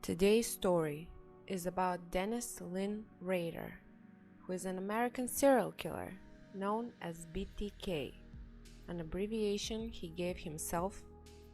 Today's story is about Dennis Lynn Rader, who is an American serial killer known as B.T.K, an abbreviation he gave himself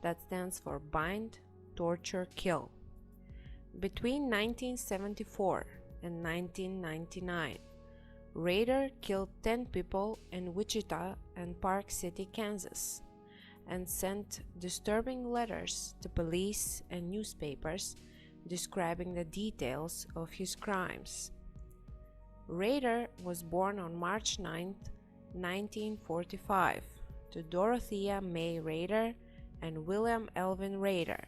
that stands for Bind, Torture, Kill. Between 1974 and 1999, Rader killed 10 people in Wichita and Park City, Kansas, and sent disturbing letters to police and newspapers describing the details of his crimes. Rader was born on March 9, 1945, to Dorothea May Rader and William Elvin Rader,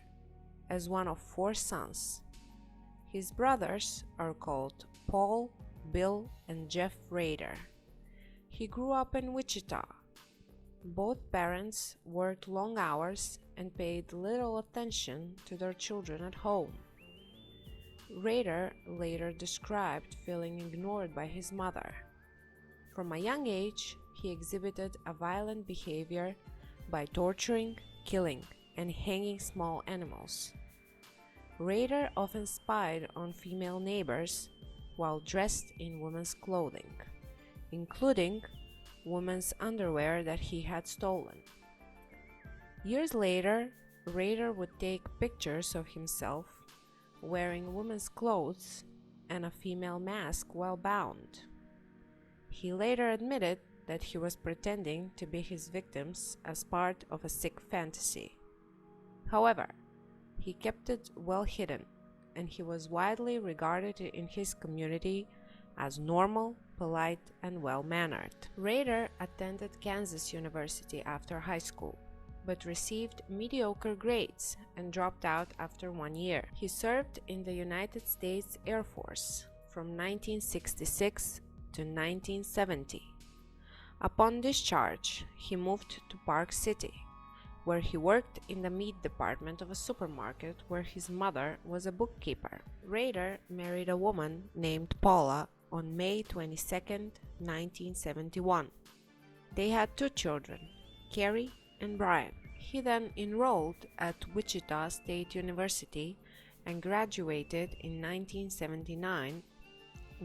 as one of 4 sons. His brothers are called Paul, Bill, and Jeff Rader. He grew up in Wichita. Both parents worked long hours and paid little attention to their children at home. Rader later described feeling ignored by his mother. From a young age, he exhibited a violent behavior by torturing, killing, and hanging small animals. Rader often spied on female neighbors while dressed in women's clothing, including women's underwear that he had stolen. Years later, Rader would take pictures of himself wearing women's clothes and a female mask while bound. He later admitted that he was pretending to be his victims as part of a sick fantasy. However, he kept it well hidden, and he was widely regarded in his community as normal, polite, and well-mannered. Rader attended Kansas University after high school, but received mediocre grades and dropped out after 1 year. He served in the United States Air Force from 1966 to 1970. Upon discharge, he moved to Park City, where he worked in the meat department of a supermarket where his mother was a bookkeeper. Rader married a woman named Paula on May 22, 1971. They had 2 children, Carrie and Brian. He then enrolled at Wichita State University and graduated in 1979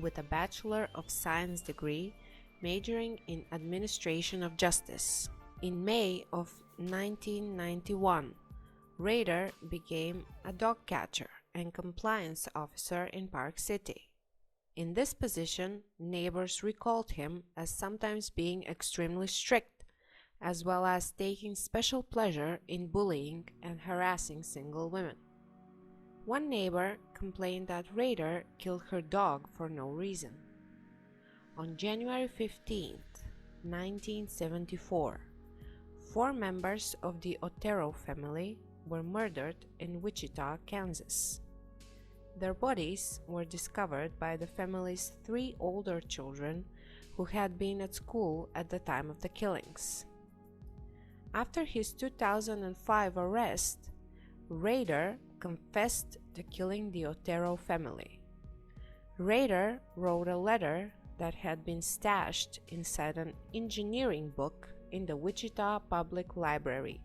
with a Bachelor of Science degree majoring in Administration of Justice. In May of 1991, Rader became a dog catcher and compliance officer in Park City. In this position, neighbors recalled him as sometimes being extremely strict, as well as taking special pleasure in bullying and harassing single women. One neighbor complained that Rader killed her dog for no reason. On January 15, 1974, 4 members of the Otero family were murdered in Wichita, Kansas. Their bodies were discovered by the family's 3 older children who had been at school at the time of the killings. After his 2005 arrest, Rader confessed to killing the Otero family. Rader wrote a letter that had been stashed inside an engineering book in the Wichita Public Library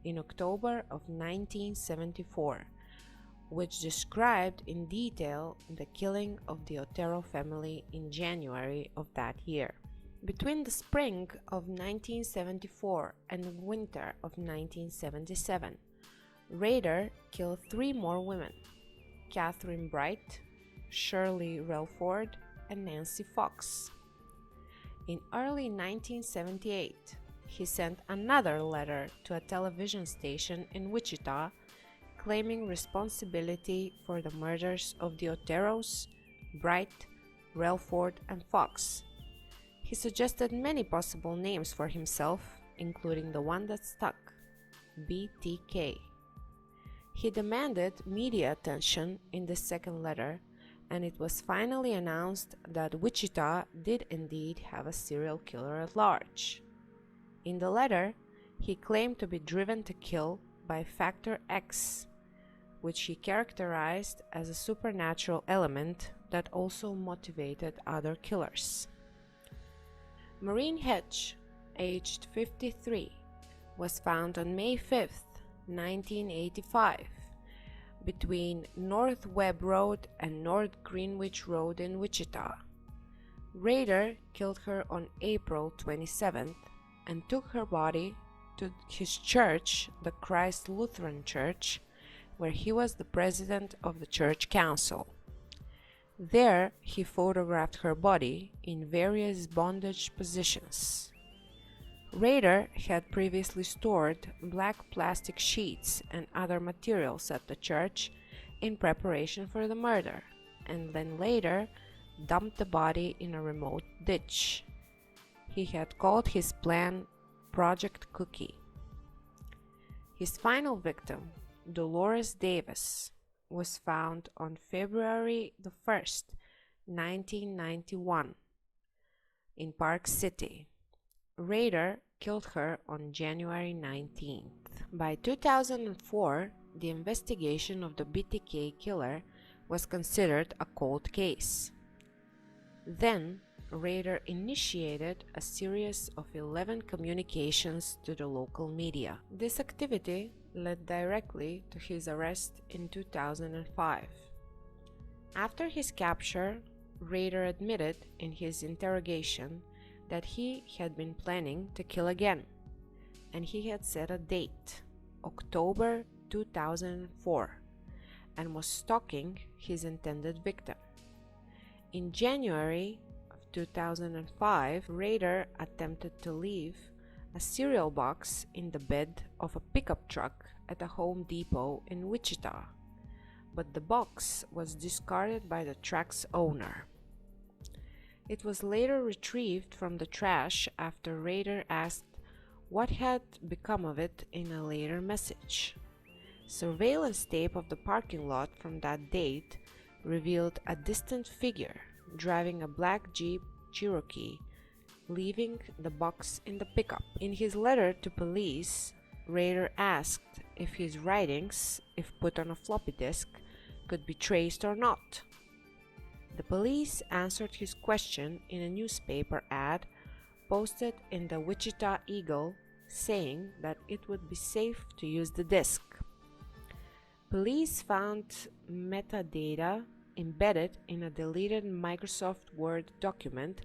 in October of 1974, which described in detail the killing of the Otero family in January of that year. Between the spring of 1974 and winter of 1977, Rader killed 3 more women, Catherine Bright, Shirley Relford, and Nancy Fox. In early 1978, he sent another letter to a television station in Wichita claiming responsibility for the murders of the Oteros, Bright, Relford, and Fox. He suggested many possible names for himself, including the one that stuck, B.T.K. He demanded media attention in the second letter, and it was finally announced that Wichita did indeed have a serial killer at large. In the letter, he claimed to be driven to kill by Factor X, which he characterized as a supernatural element that also motivated other killers. Maureen Hedge, aged 53, was found on May 5, 1985, between North Webb Road and North Greenwich Road in Wichita. Rader killed her on April 27th and took her body to his church, the Christ Lutheran Church, where he was the president of the church council. There, he photographed her body in various bondage positions. Rader had previously stored black plastic sheets and other materials at the church in preparation for the murder, and then later dumped the body in a remote ditch. He had called his plan Project Cookie. His final victim, Dolores Davis, was found on February the 1st, 1991, in Park City. Rader killed her on January 19th. By 2004, the investigation of the B.T.K. killer was considered a cold case. Then, Rader initiated a series of 11 communications to the local media. This activity led directly to his arrest in 2005. After his capture, Rader admitted in his interrogation that he had been planning to kill again, and he had set a date, October 2004, and was stalking his intended victim. In January of 2005, Rader attempted to leave a cereal box in the bed of a pickup truck at a Home Depot in Wichita, but the box was discarded by the truck's owner. It was later retrieved from the trash after Rader asked what had become of it in a later message. Surveillance tape of the parking lot from that date revealed a distant figure driving a black Jeep Cherokee, leaving the box in the pickup. In his letter to police, Rader asked if his writings, if put on a floppy disk, could be traced or not. The police answered his question in a newspaper ad posted in the Wichita Eagle, saying that it would be safe to use the disk. Police found metadata embedded in a deleted Microsoft Word document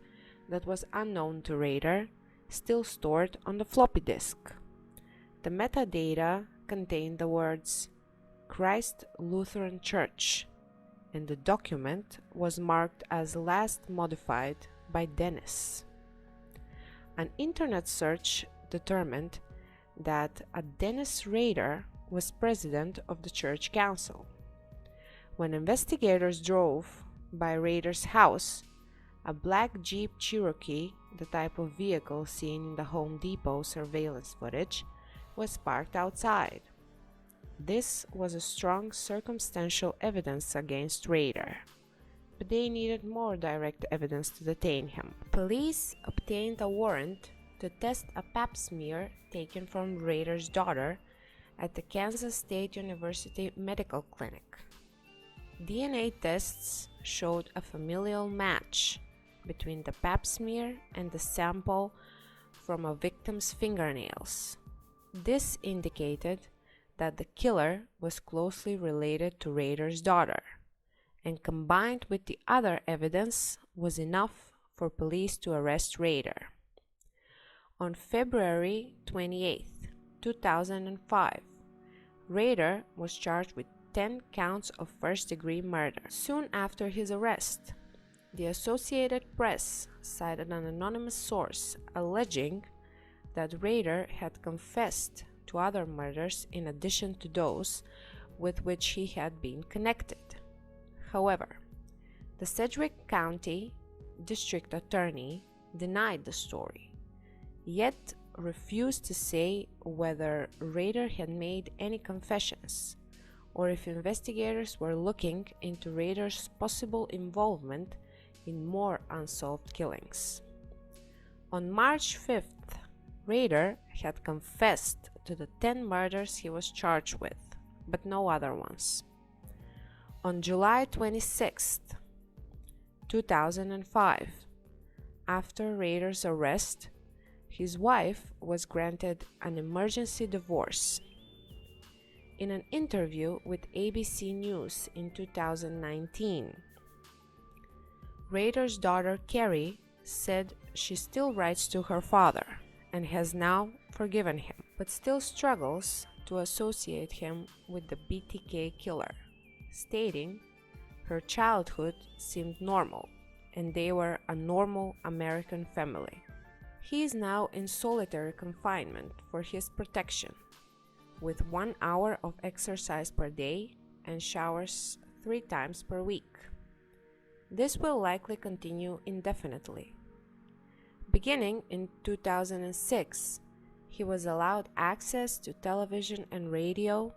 that was unknown to Rader, still stored on the floppy disk. The metadata contained the words Christ Lutheran Church, and the document was marked as last modified by Dennis. An internet search determined that a Dennis Rader was president of the church council. When investigators drove by Rader's house, a black Jeep Cherokee, the type of vehicle seen in the Home Depot surveillance footage, was parked outside. This was a strong circumstantial evidence against Rader, but they needed more direct evidence to detain him. Police obtained a warrant to test a pap smear taken from Rader's daughter at the Kansas State University Medical Clinic. DNA tests showed a familial match between the pap smear and the sample from a victim's fingernails. This indicated that the killer was closely related to Rader's daughter, and combined with the other evidence was enough for police to arrest Rader. On February 28, 2005, Rader was charged with 10 counts of first-degree murder. Soon after his arrest, the Associated Press cited an anonymous source alleging that Rader had confessed to other murders in addition to those with which he had been connected. However, the Sedgwick County District Attorney denied the story, yet refused to say whether Rader had made any confessions or if investigators were looking into Rader's possible involvement in more unsolved killings. On March 5th, Rader had confessed to the 10 murders he was charged with, but no other ones. On July 26, 2005, after Rader's arrest, his wife was granted an emergency divorce. in an interview with ABC News in 2019. Rader's daughter Carrie said she still writes to her father and has now forgiven him, but still struggles to associate him with the B.T.K killer, stating her childhood seemed normal and they were a normal American family. He is now in solitary confinement for his protection, with 1 hour of exercise per day and showers 3 times per week. This will likely continue indefinitely. Beginning in 2006, he was allowed access to television and radio,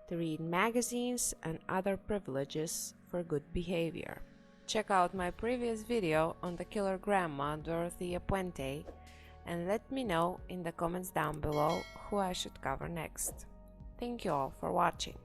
to read magazines and other privileges for good behavior. Check out my previous video on the killer grandma Dorothea Puente and let me know in the comments down below who I should cover next. Thank you all for watching.